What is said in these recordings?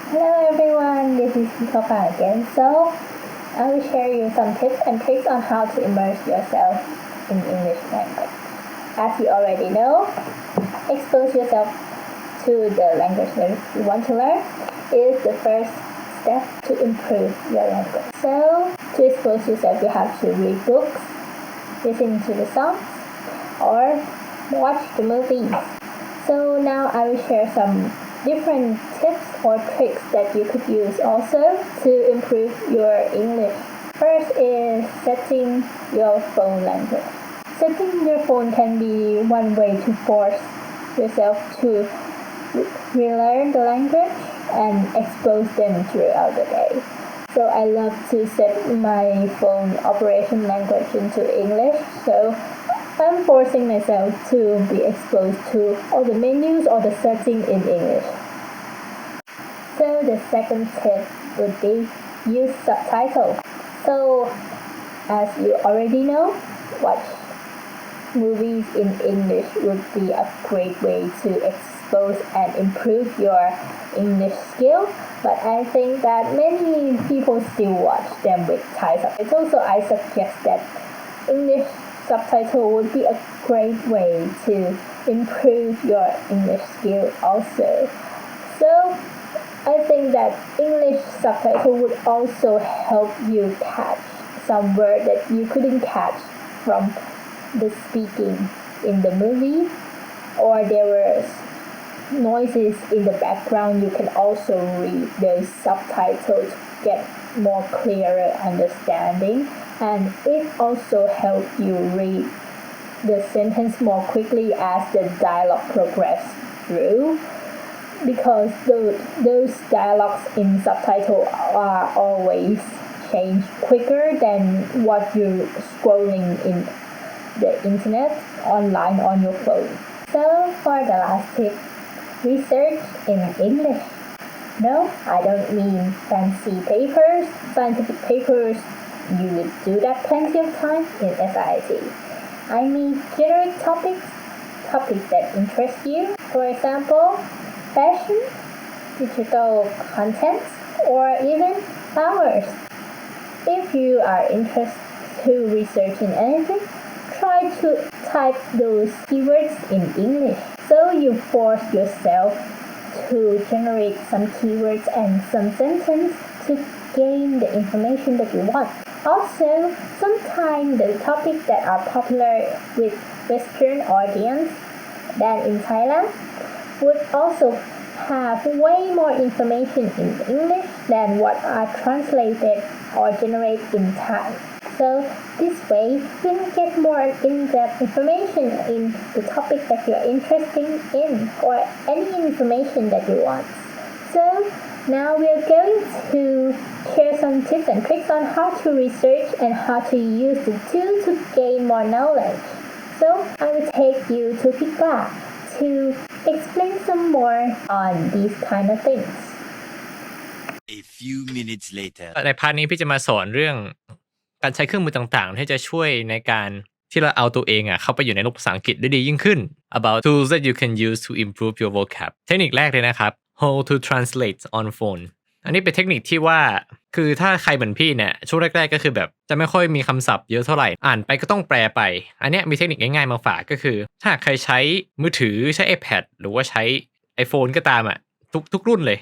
Hello everyone, this is Papa again. So, I will share you some tips and tricks on how to immerse yourself in English language. As you already know, expose yourself to the language that you want to learn is the first step to improve your language. So, to expose yourself, you have to read books, listen to the songs, or watch the movies. So now I will share some different tips or tricks that you could use also to improve your English. First is setting your phone language. Setting your phone can be one way to force yourself to relearn the language and expose them throughout the day. So I love to set my phone operation language into English. So I'm forcing myself to be exposed to all the menus or the setting in English. So the second tip would be use subtitles. So as you already know, watch movies in English would be a great way to expose and improve your English skill. But I think that many people still watch them with Thai subtitles. So I suggest that English subtitle would be a great way to improve your English skill also. So I think that English subtitle would also help you catch some word that you couldn't catch from the speaking in the movie, or there were noises in the background. You can also read those subtitles to get more clearer understanding, and it also helps you read the sentence more quickly as the dialogue progress through, because those dialogues in subtitle are always changed quicker than what you're scrolling in the internet online on your phone. So for the last tip, research in English. No, I don't mean fancy papers, scientific papers. You would do that plenty of time in SIIT. I mean generic topics that interest you. For example, fashion, digital content, or even flowers. If you are interested to research in anything, try to type those keywords in English. So you force yourself to generate some keywords and some sentence to gain the information that you want. Also, sometimes the topics that are popular with Western audience than in Thailand would also have way more information in English than what are translated or generated in Thai. So this way, you can get more in-depth information in the topic that you are interested in, or any information that you want. So now we are going to share some tips and tricks on how to research and how to use the tool to gain more knowledge. So I will take you to Pika to explain some more on these kind of things. A few minutes later ในพาร์ทนี้พี่จะมาสอนเรื่องการใช้เครื่องมือต่างๆที่จะช่วยในการที่เราเอาตัวเองเข้าไปอยู่ในโลกภาษาอังกฤษได้ดียิ่งขึ้น about tools that you can use to improve your vocab เทคนิคแรกเลยนะครับ how to translate on phone อันนี้เป็นเทคนิคที่ว่าคือถ้าใครเหมือนพี่เนี่ยช่วงแรกๆก็คือแบบจะไม่ค่อยมีคำศัพท์เยอะเท่าไหร่อ่านไปก็ต้องแปลไปอันนี้มีเทคนิคง่ายๆมาฝากก็คือถ้าใครใช้มือถือใช้ iPad หรือว่าใช้ iPhone ก็ตามทุกรุ่นเลย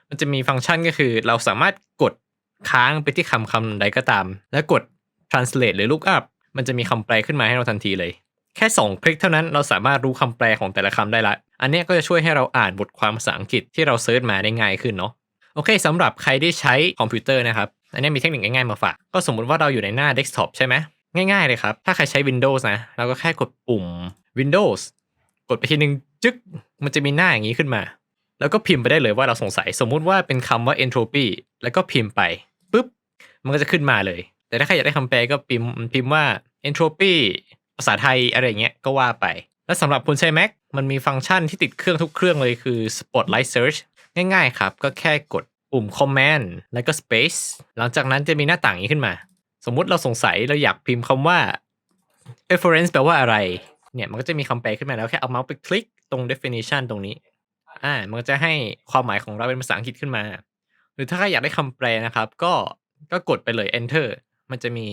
มันจะมีฟังก์ชันก็คือเราสามารถกดค้างไปที่คำใดก็ตามแล้วกด translate หรือ look up มันจะมีคำแปลขึ้นมาให้เราทันทีเลยแค่2คลิกเท่านั้นเราสามารถรู้คำแปลของแต่ละคำได้ละอันนี้ก็จะช่วยให้เราอ่านบทความภาษาอังกฤษที่เราเซิร์ชมาได้ง่ายขึ้นเนาะโอเคสำหรับใครที่ใช้คอมพิวเตอร์นะครับอันนี้มีเทคนิคง่ายๆมาฝากก็สมมุติว่าเราอยู่ในหน้า desktop ใช่ไหมง่ายๆเลยครับถ้าใครใช้ Windows นะเราก็แค่กดปุ่ม Windows กดไปทีนึงจึ๊กมันจะมีหน้าอย่างนี้ขึ้นมาแล้วก็พิมพ์ไปได้เลยว่าเราสงสัยสมมุติว่าเป็นคำว่า entropy แล้วก็พิมพ์ไปปุ๊บมันก็จะขึ้นมาเลยแต่ถ้าใครอยากได้คำแปลก็พิมพ์ว่า entropy ภาษาไทยอะไรเงี้ยก็ว่าไปและสำหรับคนใช้ Mac มันมีฟังก์ชันที่ติดเครื่องทุกเครื่องเลยคือ Spotlight Search ง่ายๆครับก็แค่กดปุ่ม Command แล้วก็ Space หลังจากนั้นจะมีหน้าต่างนี้ขึ้นมาสมมุติเราสงสัยเราอยากพิมพ์คำว่า reference แปลว่าอะไรเนี่ยมันก็จะมีคำแปลขึ้นมาแล้วแค่เอาเมาส์ไปคลิกตรง definition ตรงนี้ มันจะให้ความหมายของเราเป็นภาษาอังกฤษขึ้นมาหรือถ้าใครอยากได้คำแปลนะครับก็กดไปเลย enter มันจะมี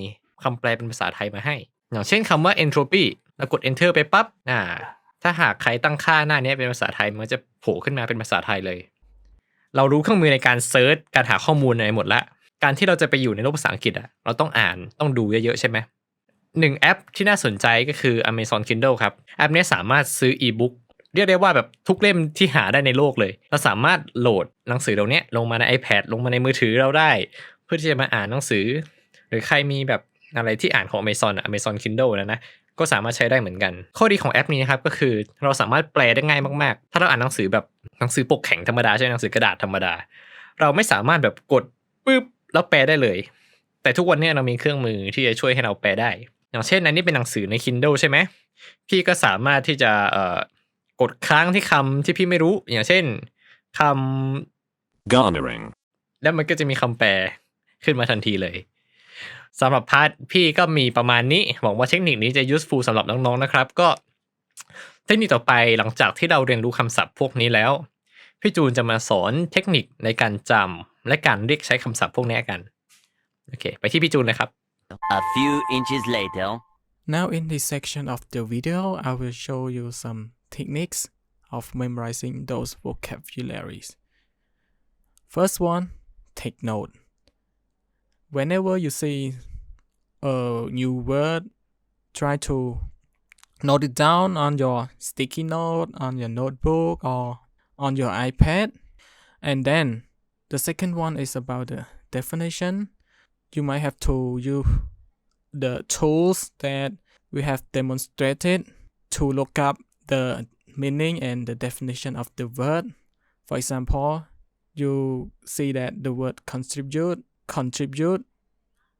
คำแปลเป็นภาษาไทยมาให้อย่างเช่นคำว่า entropy เรากด enter ไปปั๊บถ้าหากใครตั้งค่าหน้านี้เป็นภาษาไทยมันจะโผล่ขึ้นมาเป็นภาษาไทยเลยเรารู้เครื่องมือในการเซิร์ชการหาข้อมูลในหมดละการที่เราจะไปอยู่ในโลกภาษาอังกฤษเราต้องอ่านต้องดูเยอะๆใช่ไหมหนึ่งแอปที่น่าสนใจก็คือ Amazon Kindle ครับแอปนี้สามารถซื้ออีบุ๊กเรียกได้ว่าแบบทุกเล่มที่หาได้ในโลกเลยเราสามารถโหลดหนังสือเหล่านี้ลงมาใน iPad ลงมาในมือถือเราได้เพื่อที่จะมาอ่านหนังสือหรือใครมีแบบอะไรที่อ่านของ Amazon Kindle นะก็สามารถใช้ได้เหมือนกันข้อดีของแอปนี้นะครับก็คือเราสามารถแปลได้ง่ายมากๆถ้าเราอ่านหนังสือแบบหนังสือปกแข็งธรรมดาใช่หนังสือกระดาษธรรมดาเราไม่สามารถแบบกดปึ๊บแล้วแปลได้เลยแต่ทุกวันนี้เรามีเครื่องมือที่จะช่วยให้เราแปลได้อย่างเช่นอันนี้เป็นหนังสือใน Kindle ใช่ไหมพี่ก็สามารถที่จะกดค้างที่คำที่พี่ไม่รู้อย่างเช่นคำ garnering แล้วมันก็จะมีคำแปลขึ้นมาทันทีเลยสำหรับพาร์ทพี่ก็มีประมาณนี้หวังว่าเทคนิคนี้จะ useful สำหรับน้องๆนะครับก็เทคนิคต่อไปหลังจากที่เราเรียนรู้คำศัพท์พวกนี้แล้วพี่จูนจะมาสอนเทคนิคในการจำและการเรียกใช้คำศัพท์พวกนี้กันโอเคไปที่พี่จูนเลยครับ A few inches later. Now in this section of the video, I will show you some techniques of memorizing those vocabularies. First one, take note. Whenever you see a new word, try to note it down on your sticky note, on your notebook, or on your iPad. And then the second one is about the definition. You might have to use the tools that we have demonstrated to look up the meaning and the definition of the word. For example, you see that the word contribute,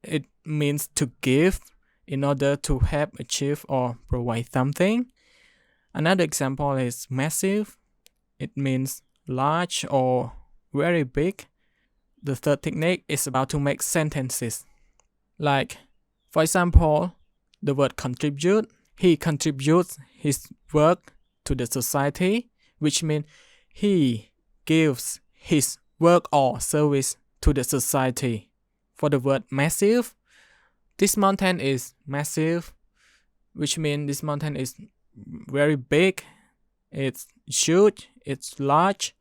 it means to give in order to help achieve or provide something. Another example is massive. It means large or very big. The third technique is about to make sentences. Like, for example, the word contribute. He contributes his work to the society, which means he gives his work or service to the society. For the word massive, this mountain is massive, which means this mountain is very big, it's huge, it's large.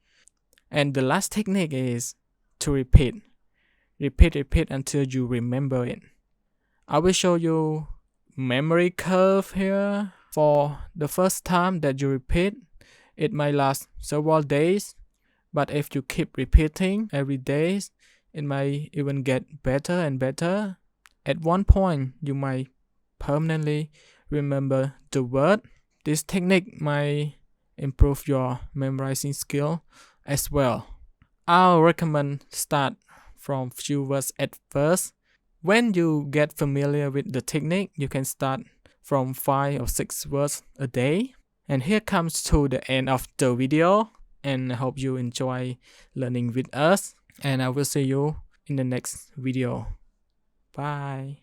And the last technique is to repeat until you remember it. I will show you memory curve here. For the first time that you repeat, it might last several days, but if you keep repeating every day, it might even get better and better. At one point, you might permanently remember the word. This technique might improve your memorizing skill as well. I'll recommend start from few words at first. When you get familiar with the technique, you can start from 5 or 6 words a day. And here comes to the end of the video, and I hope you enjoy learning with us, and I will see you in the next video. Bye.